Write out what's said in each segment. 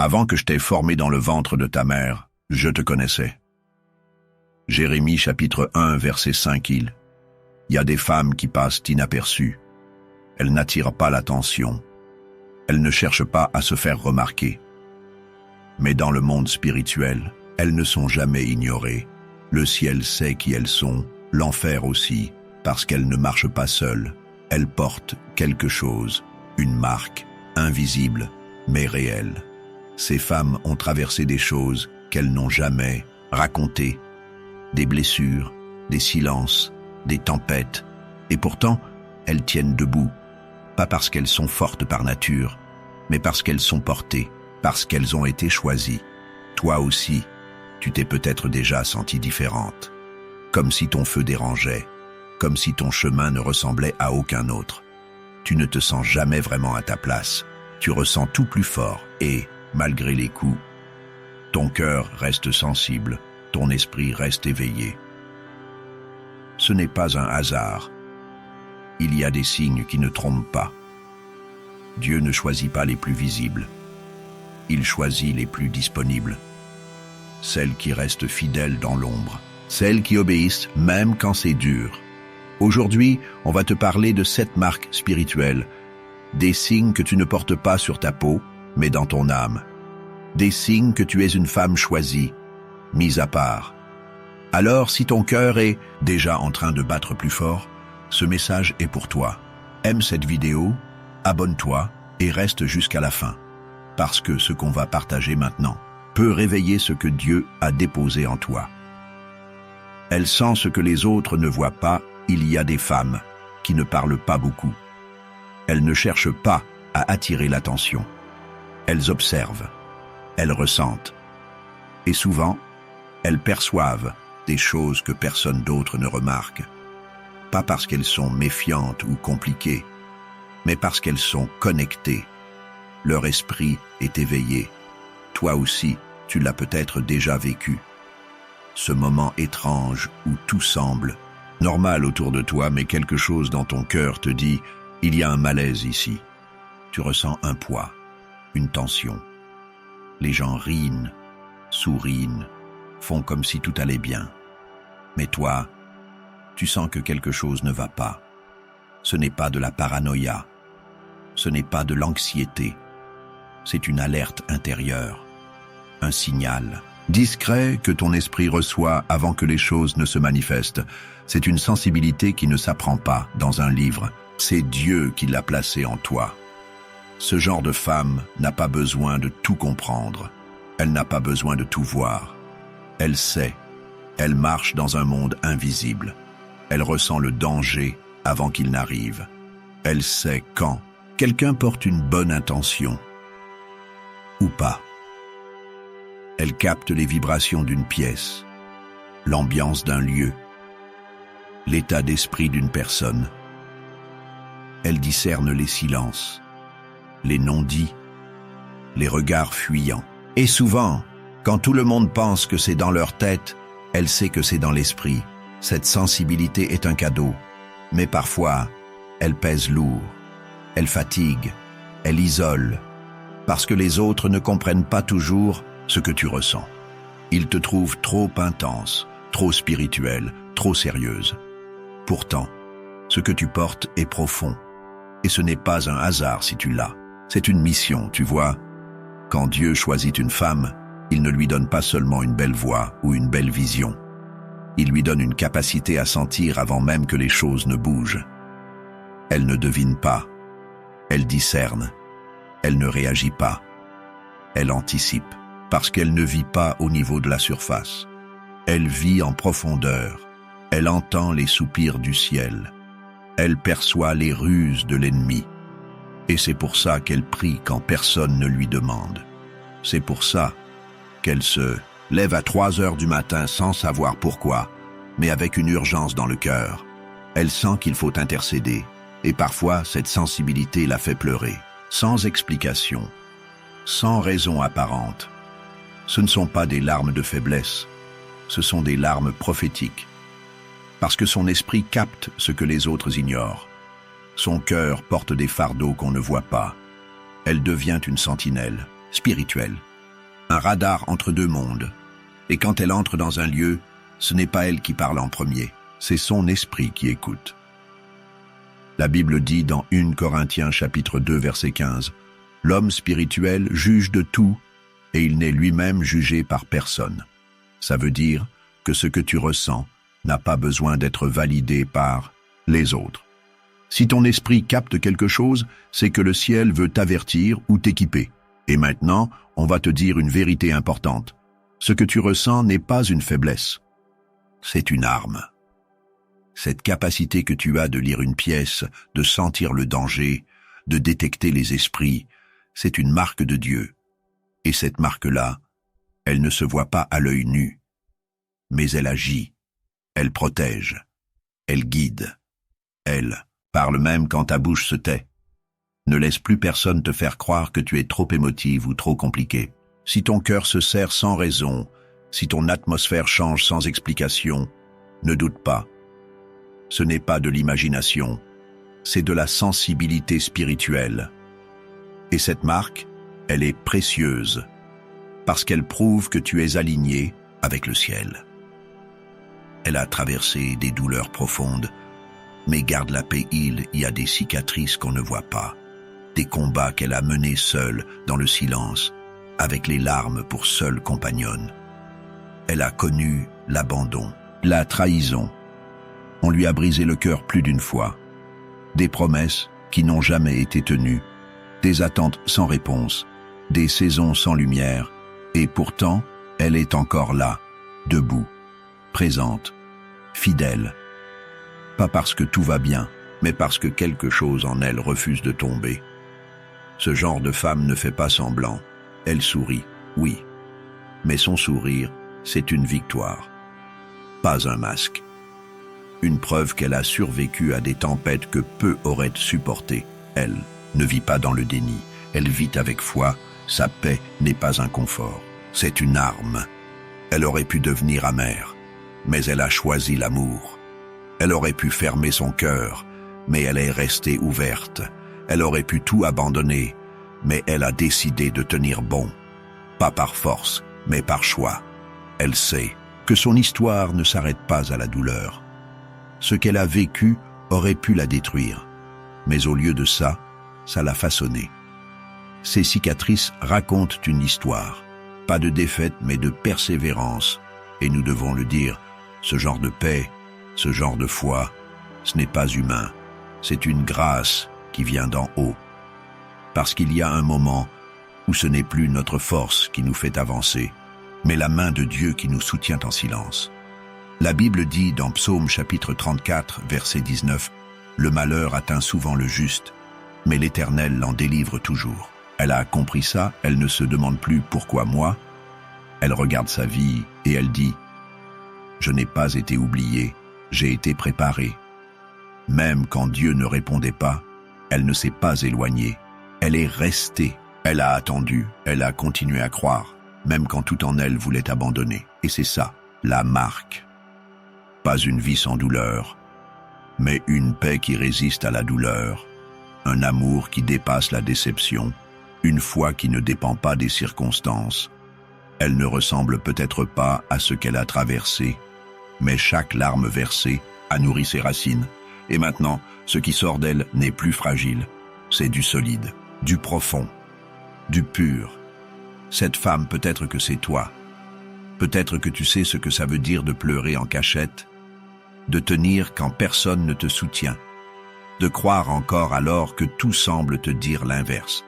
Avant que je t'aie formé dans le ventre de ta mère, je te connaissais. Jérémie chapitre 1 verset 5. Il y a des femmes qui passent inaperçues. Elles n'attirent pas l'attention. Elles ne cherchent pas à se faire remarquer. Mais dans le monde spirituel, elles ne sont jamais ignorées. Le ciel sait qui elles sont, l'enfer aussi, parce qu'elles ne marchent pas seules. Elles portent quelque chose, une marque, invisible, mais réelle. Ces femmes ont traversé des choses qu'elles n'ont jamais racontées, des blessures, des silences, des tempêtes, et pourtant, elles tiennent debout, pas parce qu'elles sont fortes par nature, mais parce qu'elles sont portées, parce qu'elles ont été choisies. Toi aussi, tu t'es peut-être déjà sentie différente, comme si ton feu dérangeait, comme si ton chemin ne ressemblait à aucun autre. Tu ne te sens jamais vraiment à ta place, tu ressens tout plus fort et, malgré les coups, ton cœur reste sensible, ton esprit reste éveillé. Ce n'est pas un hasard. Il y a des signes qui ne trompent pas. Dieu ne choisit pas les plus visibles. Il choisit les plus disponibles. Celles qui restent fidèles dans l'ombre. Celles qui obéissent même quand c'est dur. Aujourd'hui, on va te parler de 7 marques spirituelles. Des signes que tu ne portes pas sur ta peau, mais dans ton âme. Des signes que tu es une femme choisie, mise à part. Alors, si ton cœur est déjà en train de battre plus fort, ce message est pour toi. Aime cette vidéo, abonne-toi et reste jusqu'à la fin. Parce que ce qu'on va partager maintenant peut réveiller ce que Dieu a déposé en toi. Elle sent ce que les autres ne voient pas. Il y a des femmes qui ne parlent pas beaucoup. Elles ne cherchent pas à attirer l'attention. Elles observent, elles ressentent. Et souvent, elles perçoivent des choses que personne d'autre ne remarque. Pas parce qu'elles sont méfiantes ou compliquées, mais parce qu'elles sont connectées. Leur esprit est éveillé. Toi aussi, tu l'as peut-être déjà vécu. Ce moment étrange où tout semble normal autour de toi, mais quelque chose dans ton cœur te dit « il y a un malaise ici ». Tu ressens un poids, une tension. Les gens rient, sourient, font comme si tout allait bien. Mais toi, tu sens que quelque chose ne va pas. Ce n'est pas de la paranoïa, ce n'est pas de l'anxiété. C'est une alerte intérieure, un signal discret que ton esprit reçoit avant que les choses ne se manifestent. C'est une sensibilité qui ne s'apprend pas dans un livre. C'est Dieu qui l'a placée en toi. Ce genre de femme n'a pas besoin de tout comprendre. Elle n'a pas besoin de tout voir. Elle sait. Elle marche dans un monde invisible. Elle ressent le danger avant qu'il n'arrive. Elle sait quand quelqu'un porte une bonne intention ou pas. Elle capte les vibrations d'une pièce, l'ambiance d'un lieu, l'état d'esprit d'une personne. Elle discerne les silences, les non-dits, les regards fuyants. Et souvent, quand tout le monde pense que c'est dans leur tête, elle sait que c'est dans l'esprit. Cette sensibilité est un cadeau, mais parfois, elle pèse lourd, elle fatigue, elle isole, parce que les autres ne comprennent pas toujours ce que tu ressens. Ils te trouvent trop intense, trop spirituelle, trop sérieuse. Pourtant, ce que tu portes est profond, et ce n'est pas un hasard si tu l'as. C'est une mission, tu vois. Quand Dieu choisit une femme, il ne lui donne pas seulement une belle voix ou une belle vision. Il lui donne une capacité à sentir avant même que les choses ne bougent. Elle ne devine pas, elle discerne, elle ne réagit pas, elle anticipe, parce qu'elle ne vit pas au niveau de la surface. Elle vit en profondeur, elle entend les soupirs du ciel, elle perçoit les ruses de l'ennemi. Et c'est pour ça qu'elle prie quand personne ne lui demande. C'est pour ça qu'elle se lève à 3 heures du matin sans savoir pourquoi, mais avec une urgence dans le cœur. Elle sent qu'il faut intercéder, et parfois cette sensibilité la fait pleurer, sans explication, sans raison apparente. Ce ne sont pas des larmes de faiblesse, ce sont des larmes prophétiques, parce que son esprit capte ce que les autres ignorent. Son cœur porte des fardeaux qu'on ne voit pas. Elle devient une sentinelle spirituelle un radar entre deux mondes. Et quand elle entre dans un lieu, ce n'est pas elle qui parle en premier, c'est son esprit qui écoute. La Bible dit dans 1 Corinthiens chapitre 2 verset 15, « L'homme spirituel juge de tout, et il n'est lui-même jugé par personne. » Ça veut dire que ce que tu ressens n'a pas besoin d'être validé par les autres. Si ton esprit capte quelque chose, c'est que le ciel veut t'avertir ou t'équiper. Et maintenant, on va te dire une vérité importante. Ce que tu ressens n'est pas une faiblesse. C'est une arme. Cette capacité que tu as de lire une pièce, de sentir le danger, de détecter les esprits, c'est une marque de Dieu. Et cette marque-là, elle ne se voit pas à l'œil nu, mais elle agit, elle protège, elle guide, elle parle même quand ta bouche se tait. Ne laisse plus personne te faire croire que tu es trop émotive ou trop compliqué. Si ton cœur se serre sans raison, si ton atmosphère change sans explication, ne doute pas. Ce n'est pas de l'imagination, c'est de la sensibilité spirituelle. Et cette marque, elle est précieuse, parce qu'elle prouve que tu es aligné avec le ciel. Elle a traversé des douleurs profondes, mais garde la paix, il y a des cicatrices qu'on ne voit pas, des combats qu'elle a menés seule dans le silence, avec les larmes pour seule compagnonne. Elle a connu l'abandon, la trahison. On lui a brisé le cœur plus d'une fois, des promesses qui n'ont jamais été tenues, des attentes sans réponse, des saisons sans lumière, et pourtant, elle est encore là, debout, présente, fidèle. Pas parce que tout va bien, mais parce que quelque chose en elle refuse de tomber. Ce genre de femme ne fait pas semblant. Elle sourit, oui. Mais son sourire, c'est une victoire. Pas un masque. Une preuve qu'elle a survécu à des tempêtes que peu auraient supportées. Elle ne vit pas dans le déni. Elle vit avec foi. Sa paix n'est pas un confort. C'est une arme. Elle aurait pu devenir amère, mais elle a choisi l'amour. Elle aurait pu fermer son cœur, mais elle est restée ouverte. Elle aurait pu tout abandonner, mais elle a décidé de tenir bon. Pas par force, mais par choix. Elle sait que son histoire ne s'arrête pas à la douleur. Ce qu'elle a vécu aurait pu la détruire, mais au lieu de ça, ça l'a façonnée. Ces cicatrices racontent une histoire, pas de défaite mais de persévérance, et nous devons le dire, ce genre de paix, ce genre de foi, ce n'est pas humain, c'est une grâce qui vient d'en haut. Parce qu'il y a un moment où ce n'est plus notre force qui nous fait avancer, mais la main de Dieu qui nous soutient en silence. La Bible dit dans Psaume chapitre 34, verset 19, « Le malheur atteint souvent le juste, mais l'Éternel l'en délivre toujours. » Elle a compris ça, elle ne se demande plus pourquoi moi. Elle regarde sa vie et elle dit « Je n'ai pas été oubliée, j'ai été préparée. » Même quand Dieu ne répondait pas, elle ne s'est pas éloignée. Elle est restée, elle a attendu, elle a continué à croire, même quand tout en elle voulait abandonner. Et c'est ça, la marque. Pas une vie sans douleur, mais une paix qui résiste à la douleur, un amour qui dépasse la déception, une foi qui ne dépend pas des circonstances. Elle ne ressemble peut-être pas à ce qu'elle a traversé, mais chaque larme versée a nourri ses racines. Et maintenant, ce qui sort d'elle n'est plus fragile. C'est du solide, du profond, du pur. Cette femme, peut-être que c'est toi. Peut-être que tu sais ce que ça veut dire de pleurer en cachette, de tenir quand personne ne te soutient, de croire encore alors que tout semble te dire l'inverse.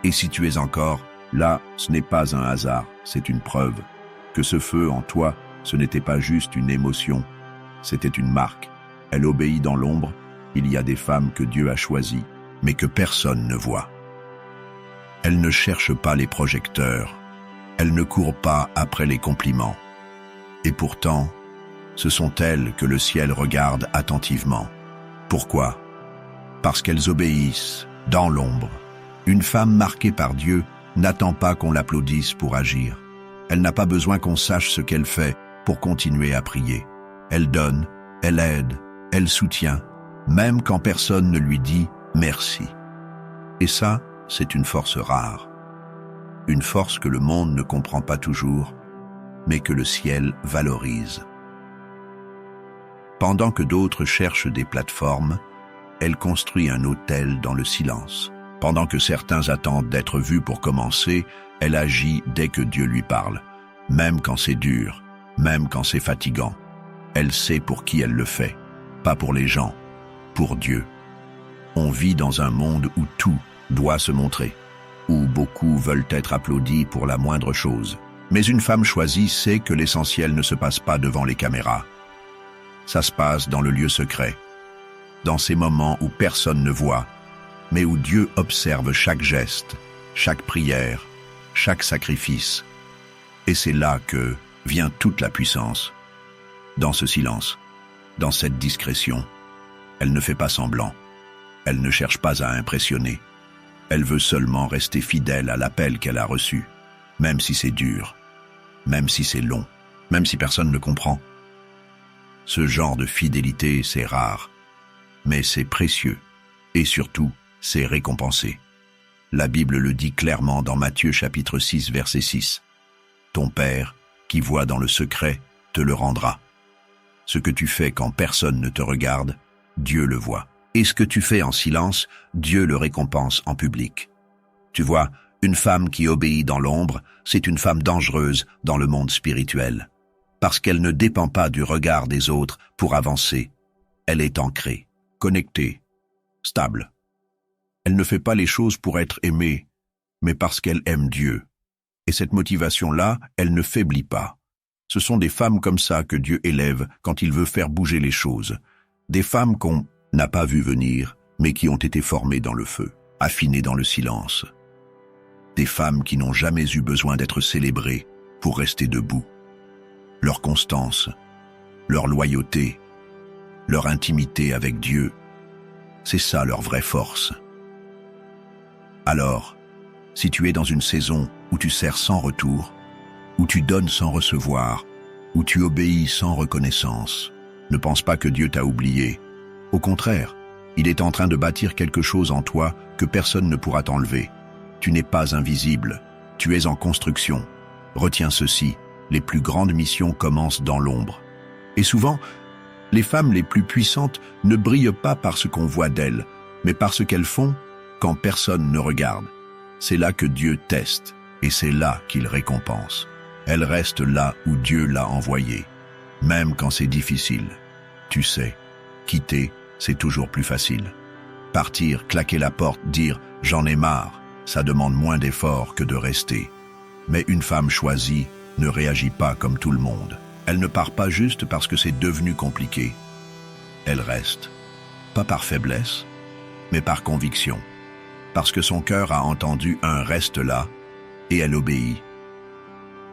Et si tu es encore là, ce n'est pas un hasard, c'est une preuve que ce feu en toi, ce n'était pas juste une émotion, c'était une marque. Elle obéit dans l'ombre, il y a des femmes que Dieu a choisies, mais que personne ne voit. Elle ne cherche pas les projecteurs, elle ne court pas après les compliments. Et pourtant, ce sont elles que le ciel regarde attentivement. Pourquoi? Parce qu'elles obéissent, dans l'ombre. Une femme marquée par Dieu n'attend pas qu'on l'applaudisse pour agir. Elle n'a pas besoin qu'on sache ce qu'elle fait pour continuer à prier. Elle donne, elle aide, elle soutient, même quand personne ne lui dit merci. Et ça, c'est une force rare. une force que le monde ne comprend pas toujours, mais que le ciel valorise. Pendant que d'autres cherchent des plateformes, elle construit un autel dans le silence. Pendant que certains attendent d'être vus pour commencer, elle agit dès que Dieu lui parle, même quand c'est dur, même quand c'est fatigant. Elle sait pour qui elle le fait, pas pour les gens, pour Dieu. On vit dans un monde où tout doit se montrer, où beaucoup veulent être applaudis pour la moindre chose. Mais une femme choisie sait que l'essentiel ne se passe pas devant les caméras. Ça se passe dans le lieu secret, dans ces moments où personne ne voit, mais où Dieu observe chaque geste, chaque prière, chaque sacrifice. Et c'est là que vient toute la puissance. Dans ce silence, dans cette discrétion, elle ne fait pas semblant. Elle ne cherche pas à impressionner. Elle veut seulement rester fidèle à l'appel qu'elle a reçu, même si c'est dur, même si c'est long, même si personne ne comprend. Ce genre de fidélité, c'est rare, mais c'est précieux, et surtout, c'est récompensé. La Bible le dit clairement dans Matthieu chapitre 6, verset 6. Ton Père, qui voit dans le secret, te le rendra. Ce que tu fais quand personne ne te regarde, Dieu le voit. Et ce que tu fais en silence, Dieu le récompense en public. Tu vois, une femme qui obéit dans l'ombre, c'est une femme dangereuse dans le monde spirituel. Parce qu'elle ne dépend pas du regard des autres pour avancer. Elle est ancrée, connectée, stable. Elle ne fait pas les choses pour être aimée, mais parce qu'elle aime Dieu. Et cette motivation-là, elle ne faiblit pas. Ce sont des femmes comme ça que Dieu élève quand il veut faire bouger les choses. Des femmes qu'on n'a pas vues venir, mais qui ont été formées dans le feu, affinées dans le silence. Des femmes qui n'ont jamais eu besoin d'être célébrées pour rester debout. Leur constance, leur loyauté, leur intimité avec Dieu, c'est ça leur vraie force. Alors, si tu es dans une saison où tu sers sans retour, où tu donnes sans recevoir, où tu obéis sans reconnaissance, ne pense pas que Dieu t'a oublié. Au contraire, il est en train de bâtir quelque chose en toi que personne ne pourra t'enlever. Tu n'es pas invisible, tu es en construction. Retiens ceci, les plus grandes missions commencent dans l'ombre. Et souvent, les femmes les plus puissantes ne brillent pas par ce qu'on voit d'elles, mais par ce qu'elles font quand personne ne regarde. C'est là que Dieu teste, et c'est là qu'il récompense. Elle reste là où Dieu l'a envoyée, même quand c'est difficile. Tu sais, quitter, c'est toujours plus facile. Partir, claquer la porte, dire « j'en ai marre », ça demande moins d'efforts que de rester. Mais une femme choisie ne réagit pas comme tout le monde. Elle ne part pas juste parce que c'est devenu compliqué. Elle reste, pas par faiblesse, mais par conviction. Parce que son cœur a entendu un « reste là » et elle obéit.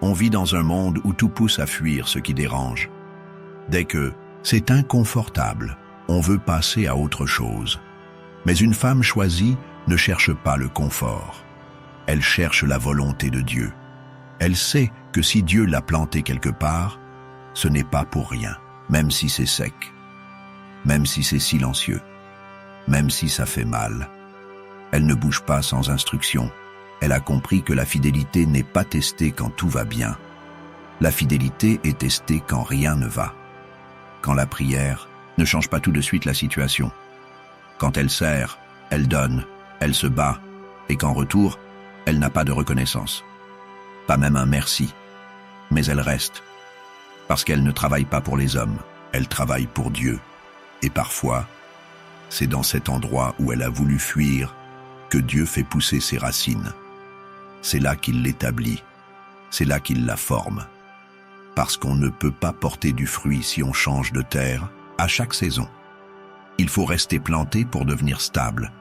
On vit dans un monde où tout pousse à fuir ce qui dérange. Dès que c'est inconfortable, on veut passer à autre chose. Mais une femme choisie ne cherche pas le confort. Elle cherche la volonté de Dieu. Elle sait que si Dieu l'a plantée quelque part, ce n'est pas pour rien, même si c'est sec, même si c'est silencieux, même si ça fait mal. Elle ne bouge pas sans instruction. Elle a compris que la fidélité n'est pas testée quand tout va bien. La fidélité est testée quand rien ne va. Quand la prière ne change pas tout de suite la situation. Quand elle sert, elle donne, elle se bat, et qu'en retour, elle n'a pas de reconnaissance. Pas même un merci. Mais elle reste. Parce qu'elle ne travaille pas pour les hommes, elle travaille pour Dieu. Et parfois, c'est dans cet endroit où elle a voulu fuir que Dieu fait pousser ses racines. C'est là qu'il l'établit, c'est là qu'il la forme. Parce qu'on ne peut pas porter du fruit si on change de terre à chaque saison. Il faut rester planté pour devenir stable.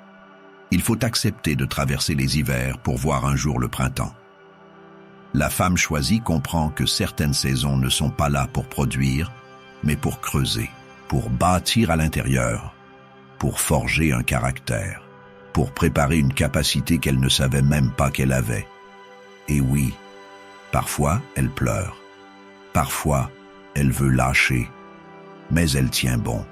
Il faut accepter de traverser les hivers pour voir un jour le printemps. La femme choisie comprend que certaines saisons ne sont pas là pour produire, mais pour creuser, pour bâtir à l'intérieur, pour forger un caractère, pour préparer une capacité qu'elle ne savait même pas qu'elle avait. Et oui, parfois elle pleure, parfois elle veut lâcher, mais elle tient bon,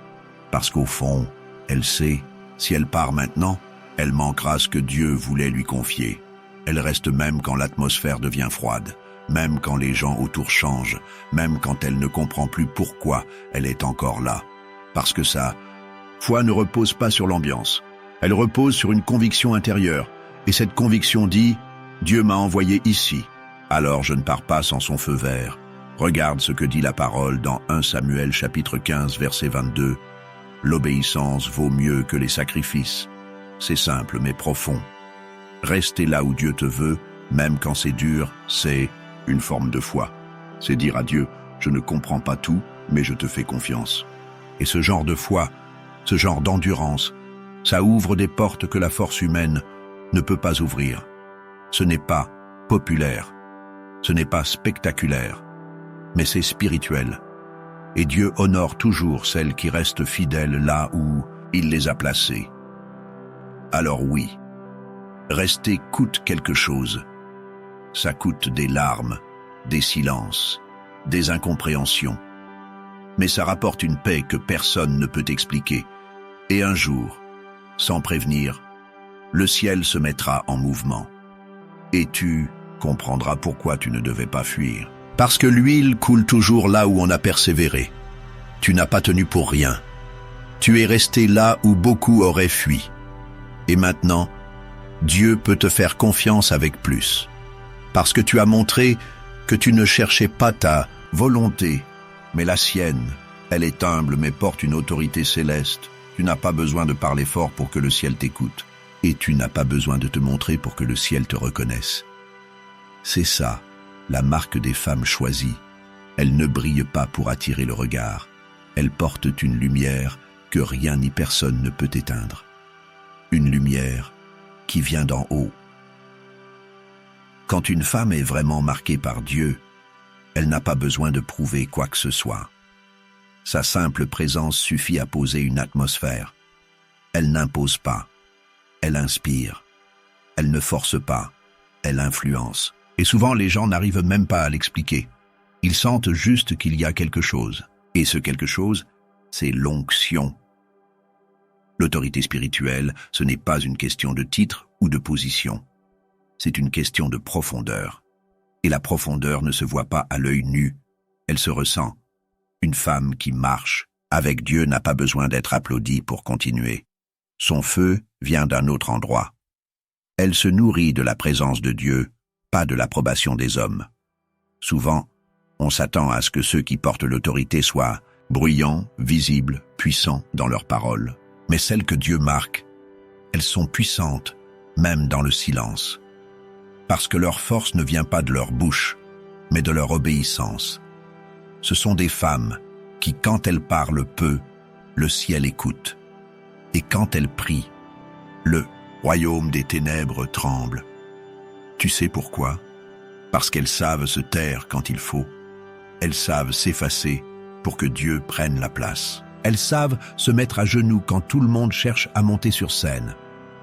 parce qu'au fond, elle sait, si elle part maintenant, elle manquera ce que Dieu voulait lui confier. Elle reste même quand l'atmosphère devient froide, même quand les gens autour changent, même quand elle ne comprend plus pourquoi elle est encore là. Parce que sa foi ne repose pas sur l'ambiance. Elle repose sur une conviction intérieure. Et cette conviction dit « Dieu m'a envoyé ici, alors je ne pars pas sans son feu vert ». Regarde ce que dit la parole dans 1 Samuel chapitre 15 verset 22. « L'obéissance vaut mieux que les sacrifices ». C'est simple mais profond. Rester là où Dieu te veut, même quand c'est dur, c'est une forme de foi. C'est dire à Dieu « Je ne comprends pas tout, mais je te fais confiance ». Et ce genre de foi, ce genre d'endurance, ça ouvre des portes que la force humaine ne peut pas ouvrir. Ce n'est pas populaire, ce n'est pas spectaculaire, mais c'est spirituel. Et Dieu honore toujours celles qui restent fidèles là où il les a placées. Alors oui, rester coûte quelque chose. Ça coûte des larmes, des silences, des incompréhensions. Mais ça rapporte une paix que personne ne peut expliquer. Et un jour, sans prévenir, le ciel se mettra en mouvement. Et tu comprendras pourquoi tu ne devais pas fuir. Parce que l'huile coule toujours là où on a persévéré. Tu n'as pas tenu pour rien. Tu es resté là où beaucoup auraient fui. Et maintenant, Dieu peut te faire confiance avec plus. Parce que tu as montré que tu ne cherchais pas ta volonté, mais la sienne. Elle est humble mais porte une autorité céleste. Tu n'as pas besoin de parler fort pour que le ciel t'écoute. Et tu n'as pas besoin de te montrer pour que le ciel te reconnaisse. C'est ça, la marque des femmes choisies. Elles ne brillent pas pour attirer le regard. Elles portent une lumière que rien ni personne ne peut éteindre. Une lumière qui vient d'en haut. Quand une femme est vraiment marquée par Dieu, elle n'a pas besoin de prouver quoi que ce soit. Sa simple présence suffit à poser une atmosphère. Elle n'impose pas. Elle inspire. Elle ne force pas. Elle influence. Et souvent, les gens n'arrivent même pas à l'expliquer. Ils sentent juste qu'il y a quelque chose. Et ce quelque chose, c'est l'onction. L'autorité spirituelle, ce n'est pas une question de titre ou de position. C'est une question de profondeur. Et la profondeur ne se voit pas à l'œil nu. Elle se ressent. Une femme qui marche avec Dieu n'a pas besoin d'être applaudie pour continuer. Son feu vient d'un autre endroit. Elle se nourrit de la présence de Dieu, pas de l'approbation des hommes. Souvent, on s'attend à ce que ceux qui portent l'autorité soient bruyants, visibles, puissants dans leurs paroles. Mais celles que Dieu marque, elles sont puissantes, même dans le silence. Parce que leur force ne vient pas de leur bouche, mais de leur obéissance. Ce sont des femmes qui, quand elles parlent peu, le ciel écoute. Et quand elles prient, le royaume des ténèbres tremble. Tu sais pourquoi? Parce qu'elles savent se taire quand il faut. Elles savent s'effacer pour que Dieu prenne la place. Elles savent se mettre à genoux quand tout le monde cherche à monter sur scène.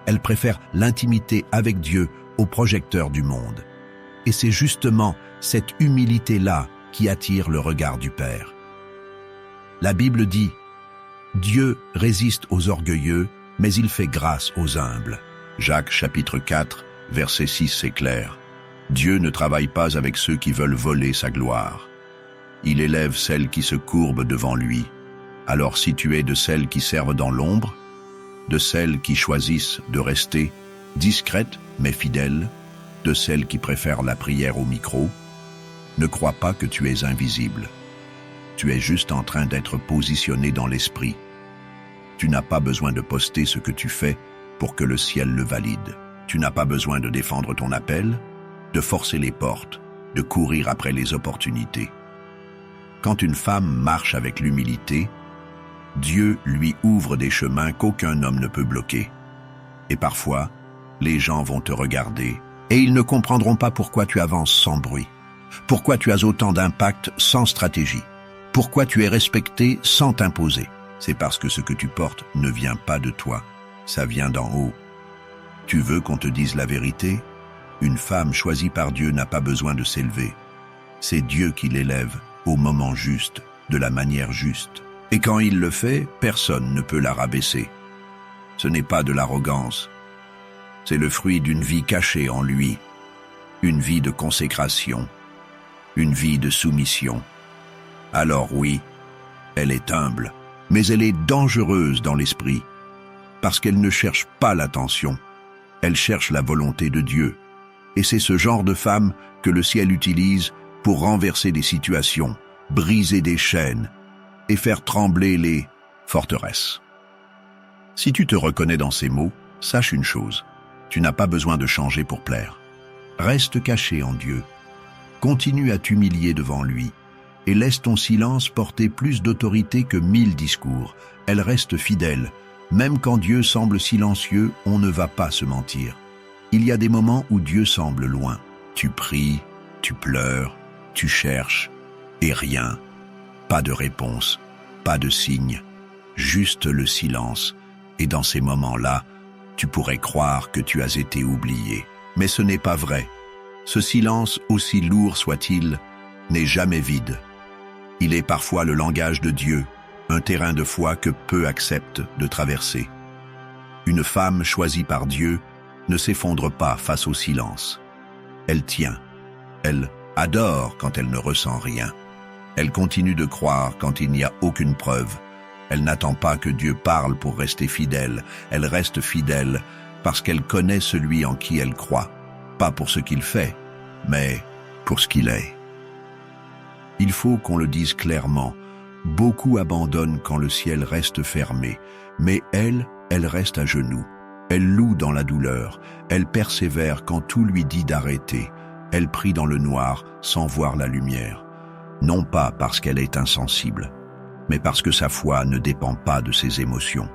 Elles préfèrent l'intimité avec Dieu au projecteur du monde. Et c'est justement cette humilité-là qui attire le regard du Père. La Bible dit « Dieu résiste aux orgueilleux, mais il fait grâce aux humbles ». Jacques chapitre 4, verset 6, c'est clair. Dieu ne travaille pas avec ceux qui veulent voler sa gloire. Il élève celles qui se courbent devant lui. Alors si tu es de celles qui servent dans l'ombre, de celles qui choisissent de rester discrètes mais fidèles, de celles qui préfèrent la prière au micro, ne crois pas que tu es invisible. Tu es juste en train d'être positionné dans l'esprit. Tu n'as pas besoin de poster ce que tu fais pour que le ciel le valide. Tu n'as pas besoin de défendre ton appel, de forcer les portes, de courir après les opportunités. Quand une femme marche avec l'humilité, Dieu lui ouvre des chemins qu'aucun homme ne peut bloquer. Et parfois, les gens vont te regarder et ils ne comprendront pas pourquoi tu avances sans bruit, pourquoi tu as autant d'impact sans stratégie, pourquoi tu es respecté sans t'imposer. C'est parce que ce que tu portes ne vient pas de toi, ça vient d'en haut. Tu veux qu'on te dise la vérité? Une femme choisie par Dieu n'a pas besoin de s'élever. C'est Dieu qui l'élève au moment juste, de la manière juste. Et quand il le fait, personne ne peut la rabaisser. Ce n'est pas de l'arrogance. C'est le fruit d'une vie cachée en lui, une vie de consécration, une vie de soumission. Alors oui, elle est humble, mais elle est dangereuse dans l'esprit, parce qu'elle ne cherche pas l'attention, elle cherche la volonté de Dieu. Et c'est ce genre de femme que le ciel utilise pour renverser des situations, briser des chaînes et faire trembler les forteresses. Si tu te reconnais dans ces mots, sache une chose, tu n'as pas besoin de changer pour plaire. Reste caché en Dieu, continue à t'humilier devant lui et laisse ton silence porter plus d'autorité que 1000 discours. Elle reste fidèle, même quand Dieu semble silencieux, on ne va pas se mentir. Il y a des moments où Dieu semble loin. Tu pries, tu pleures, tu cherches, et rien. Pas de réponse, pas de signe, juste le silence. Et dans ces moments-là, tu pourrais croire que tu as été oublié. Mais ce n'est pas vrai. Ce silence, aussi lourd soit-il, n'est jamais vide. Il est parfois le langage de Dieu, un terrain de foi que peu acceptent de traverser. Une femme choisie par Dieu ne s'effondre pas face au silence. Elle tient. Elle adore quand elle ne ressent rien. Elle continue de croire quand il n'y a aucune preuve. Elle n'attend pas que Dieu parle pour rester fidèle. Elle reste fidèle parce qu'elle connaît celui en qui elle croit. Pas pour ce qu'il fait, mais pour ce qu'il est. Il faut qu'on le dise clairement. Beaucoup abandonnent quand le ciel reste fermé, mais elle reste à genoux. Elle loue dans la douleur, elle persévère quand tout lui dit d'arrêter. Elle prie dans le noir sans voir la lumière. Non pas parce qu'elle est insensible, mais parce que sa foi ne dépend pas de ses émotions.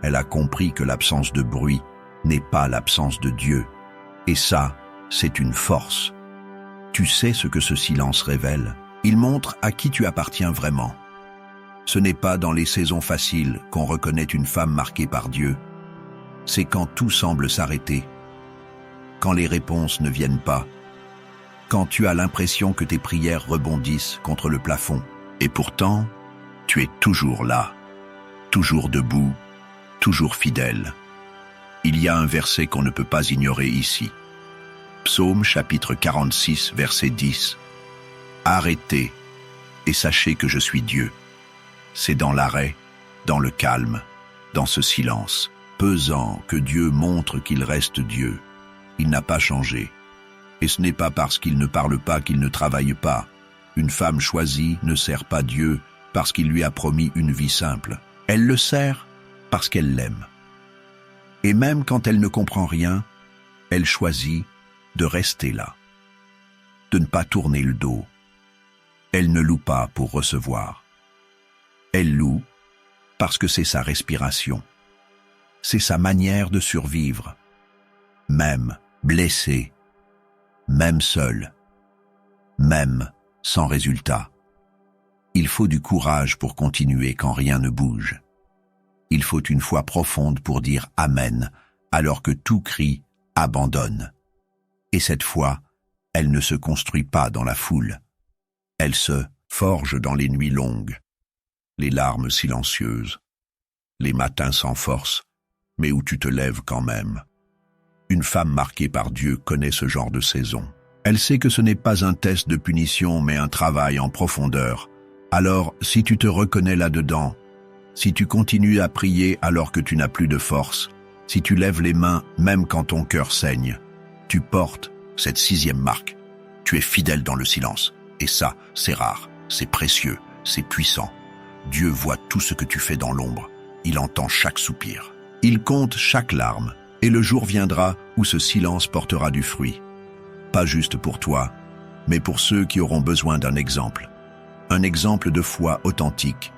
Elle a compris que l'absence de bruit n'est pas l'absence de Dieu. Et ça, c'est une force. Tu sais ce que ce silence révèle? Il montre à qui tu appartiens vraiment. Ce n'est pas dans les saisons faciles qu'on reconnaît une femme marquée par Dieu. C'est quand tout semble s'arrêter, quand les réponses ne viennent pas, quand tu as l'impression que tes prières rebondissent contre le plafond. Et pourtant, tu es toujours là, toujours debout, toujours fidèle. Il y a un verset qu'on ne peut pas ignorer ici. Psaume chapitre 46, verset 10. Arrêtez et sachez que je suis Dieu. C'est dans l'arrêt, dans le calme, dans ce silence pesant que Dieu montre qu'il reste Dieu. Il n'a pas changé. Et ce n'est pas parce qu'il ne parle pas qu'il ne travaille pas. Une femme choisie ne sert pas Dieu parce qu'il lui a promis une vie simple. Elle le sert parce qu'elle l'aime. Et même quand elle ne comprend rien, elle choisit de rester là, de ne pas tourner le dos. Elle ne loue pas pour recevoir. Elle loue parce que c'est sa respiration. C'est sa manière de survivre, même blessée, même seule, même sans résultat. Il faut du courage pour continuer quand rien ne bouge. Il faut une foi profonde pour dire « Amen » alors que tout cri « Abandonne ». Et cette foi, elle ne se construit pas dans la foule. Elle se forge dans les nuits longues, les larmes silencieuses, les matins sans force, mais où tu te lèves quand même. Une femme marquée par Dieu connaît ce genre de saison. Elle sait que ce n'est pas un test de punition, mais un travail en profondeur. Alors, si tu te reconnais là-dedans, si tu continues à prier alors que tu n'as plus de force, si tu lèves les mains même quand ton cœur saigne, tu portes cette 6e marque. Tu es fidèle dans le silence. Et ça, c'est rare, c'est précieux, c'est puissant. Dieu voit tout ce que tu fais dans l'ombre. Il entend chaque soupir. Il compte chaque larme. Et le jour viendra où ce silence portera du fruit. Pas juste pour toi, mais pour ceux qui auront besoin d'un exemple. Un exemple de foi authentique.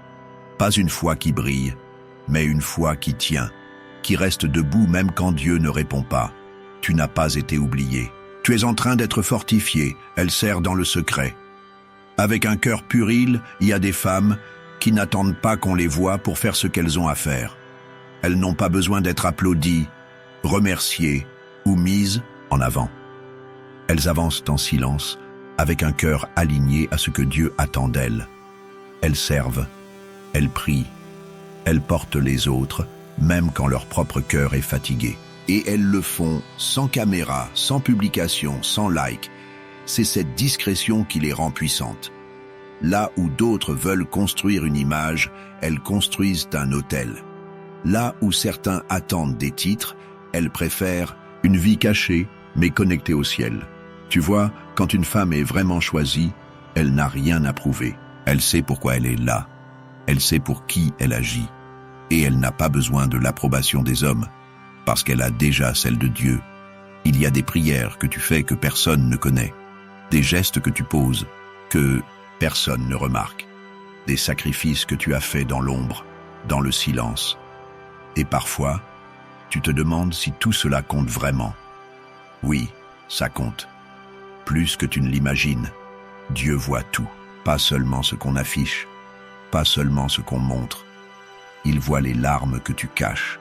Pas une foi qui brille, mais une foi qui tient, qui reste debout même quand Dieu ne répond pas. Tu n'as pas été oublié. Tu es en train d'être fortifié, elle sert dans le secret. Avec un cœur puril, il y a des femmes qui n'attendent pas qu'on les voie pour faire ce qu'elles ont à faire. Elles n'ont pas besoin d'être applaudies, remerciées ou mises en avant. Elles avancent en silence, avec un cœur aligné à ce que Dieu attend d'elles. Elles servent, elles prient, elles portent les autres, même quand leur propre cœur est fatigué. Et elles le font sans caméra, sans publication, sans like. C'est cette discrétion qui les rend puissantes. Là où d'autres veulent construire une image, elles construisent un hôtel. Là où certains attendent des titres, elles préfèrent une vie cachée, mais connectée au ciel. Tu vois, quand une femme est vraiment choisie, elle n'a rien à prouver. Elle sait pourquoi elle est là. Elle sait pour qui elle agit. Et elle n'a pas besoin de l'approbation des hommes, parce qu'elle a déjà celle de Dieu. Il y a des prières que tu fais que personne ne connaît, des gestes que tu poses que personne ne remarque, des sacrifices que tu as faits dans l'ombre, dans le silence. Et parfois, tu te demandes si tout cela compte vraiment. Oui, ça compte. Plus que tu ne l'imagines. Dieu voit tout, pas seulement ce qu'on affiche, pas seulement ce qu'on montre. Il voit les larmes que tu caches.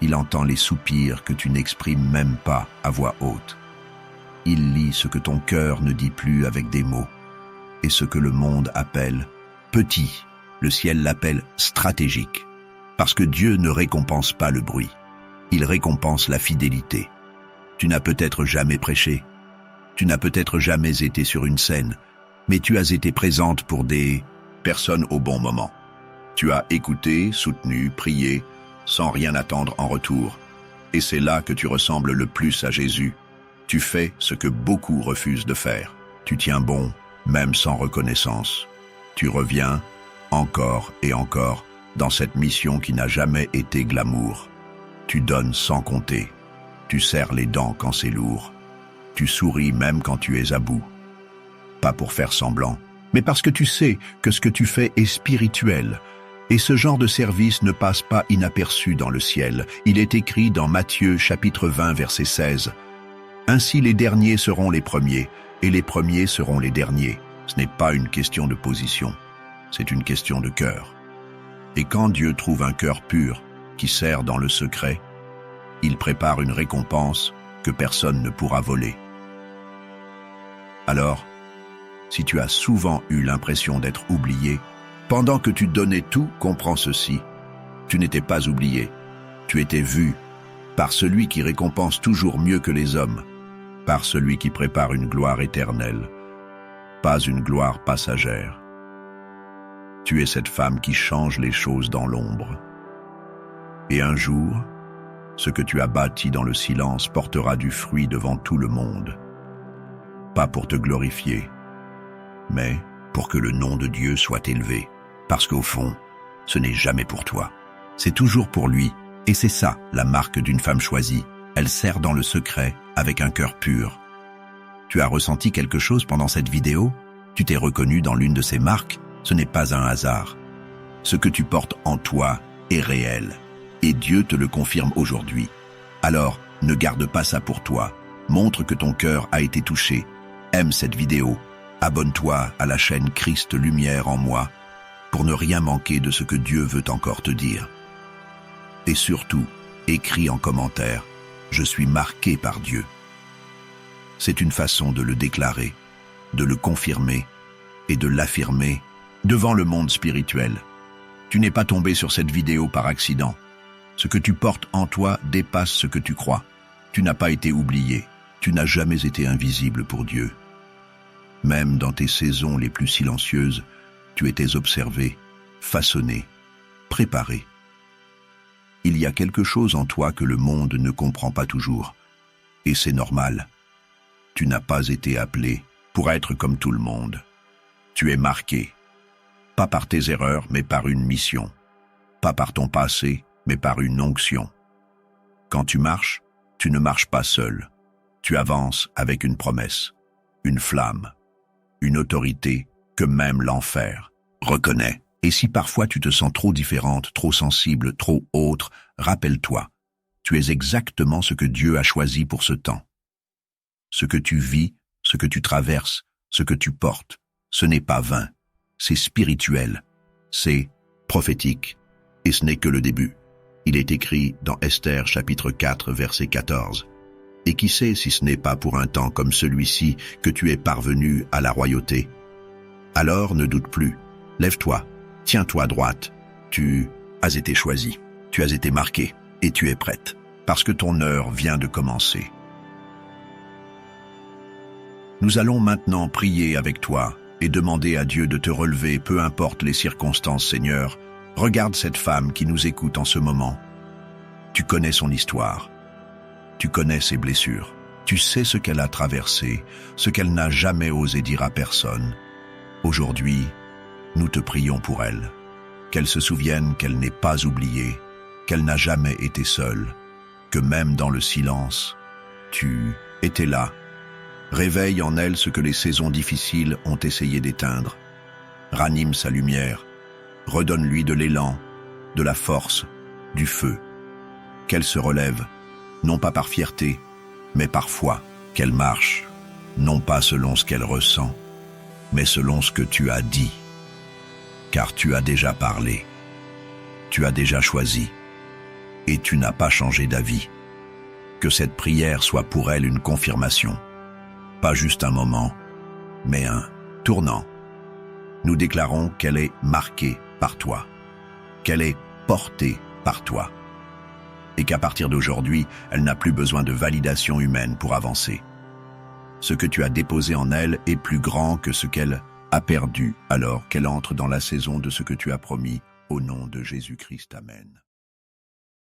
Il entend les soupirs que tu n'exprimes même pas à voix haute. Il lit ce que ton cœur ne dit plus avec des mots. Et ce que le monde appelle petit, le ciel l'appelle stratégique. Parce que Dieu ne récompense pas le bruit. Il récompense la fidélité. Tu n'as peut-être jamais prêché. Tu n'as peut-être jamais été sur une scène. Mais tu as été présente pour des personnes au bon moment. Tu as écouté, soutenu, prié, sans rien attendre en retour. Et c'est là que tu ressembles le plus à Jésus. Tu fais ce que beaucoup refusent de faire. Tu tiens bon, même sans reconnaissance. Tu reviens, encore et encore, dans cette mission qui n'a jamais été glamour. Tu donnes sans compter. Tu serres les dents quand c'est lourd. Tu souris même quand tu es à bout. Pas pour faire semblant, mais parce que tu sais que ce que tu fais est spirituel. Et ce genre de service ne passe pas inaperçu dans le ciel. Il est écrit dans Matthieu chapitre 20 verset 16. « Ainsi les derniers seront les premiers, et les premiers seront les derniers. » Ce n'est pas une question de position, c'est une question de cœur. Et quand Dieu trouve un cœur pur, qui sert dans le secret, il prépare une récompense que personne ne pourra voler. Alors, si tu as souvent eu l'impression d'être oublié, pendant que tu donnais tout, comprends ceci. Tu n'étais pas oublié. Tu étais vu par celui qui récompense toujours mieux que les hommes, par celui qui prépare une gloire éternelle, pas une gloire passagère. Tu es cette femme qui change les choses dans l'ombre. Et un jour, ce que tu as bâti dans le silence portera du fruit devant tout le monde. Pas pour te glorifier, mais pour que le nom de Dieu soit élevé. Parce qu'au fond, ce n'est jamais pour toi. C'est toujours pour lui. Et c'est ça, la marque d'une femme choisie. Elle sert dans le secret, avec un cœur pur. Tu as ressenti quelque chose pendant cette vidéo? Tu t'es reconnu dans l'une de ces marques? Ce n'est pas un hasard. Ce que tu portes en toi est réel. Et Dieu te le confirme aujourd'hui. Alors, ne garde pas ça pour toi. Montre que ton cœur a été touché. Aime cette vidéo. Abonne-toi à la chaîne Christ Lumière en moi pour ne rien manquer de ce que Dieu veut encore te dire. Et surtout, écris en commentaire « Je suis marqué par Dieu ». C'est une façon de le déclarer, de le confirmer et de l'affirmer devant le monde spirituel. Tu n'es pas tombé sur cette vidéo par accident. Ce que tu portes en toi dépasse ce que tu crois. Tu n'as pas été oublié. Tu n'as jamais été invisible pour Dieu. Même dans tes saisons les plus silencieuses, tu étais observé, façonné, préparé. Il y a quelque chose en toi que le monde ne comprend pas toujours. Et c'est normal. Tu n'as pas été appelé pour être comme tout le monde. Tu es marqué, pas par tes erreurs, mais par une mission. Pas par ton passé, mais par une onction. Quand tu marches, tu ne marches pas seul. Tu avances avec une promesse, une flamme, une autorité que même l'enfer reconnaît. Et si parfois tu te sens trop différente, trop sensible, trop autre, rappelle-toi, tu es exactement ce que Dieu a choisi pour ce temps. Ce que tu vis, ce que tu traverses, ce que tu portes, ce n'est pas vain, c'est spirituel, c'est prophétique, et ce n'est que le début. Il est écrit dans Esther chapitre 4 verset 14. Et qui sait si ce n'est pas pour un temps comme celui-ci que tu es parvenu à la royauté? Alors ne doute plus, lève-toi, tiens-toi droite, tu as été choisi, tu as été marqué et tu es prête. parce que ton heure vient de commencer. Nous allons maintenant prier avec toi et demander à Dieu de te relever, peu importe les circonstances, Seigneur. Regarde cette femme qui nous écoute en ce moment. Tu connais son histoire. Tu connais ses blessures. Tu sais ce qu'elle a traversé, ce qu'elle n'a jamais osé dire à personne. Aujourd'hui, nous te prions pour elle. Qu'elle se souvienne qu'elle n'est pas oubliée, qu'elle n'a jamais été seule, que même dans le silence, tu étais là. Réveille en elle ce que les saisons difficiles ont essayé d'éteindre. Ranime sa lumière. Redonne-lui de l'élan, de la force, du feu. Qu'elle se relève, non pas par fierté, mais par foi. Qu'elle marche, non pas selon ce qu'elle ressent, mais selon ce que tu as dit. Car tu as déjà parlé, tu as déjà choisi, et tu n'as pas changé d'avis. Que cette prière soit pour elle une confirmation. Pas juste un moment, mais un tournant. Nous déclarons qu'elle est marquée par toi, qu'elle est portée par toi, et qu'à partir d'aujourd'hui, elle n'a plus besoin de validation humaine pour avancer. Ce que tu as déposé en elle est plus grand que ce qu'elle a perdu alors qu'elle entre dans la saison de ce que tu as promis, au nom de Jésus-Christ. Amen.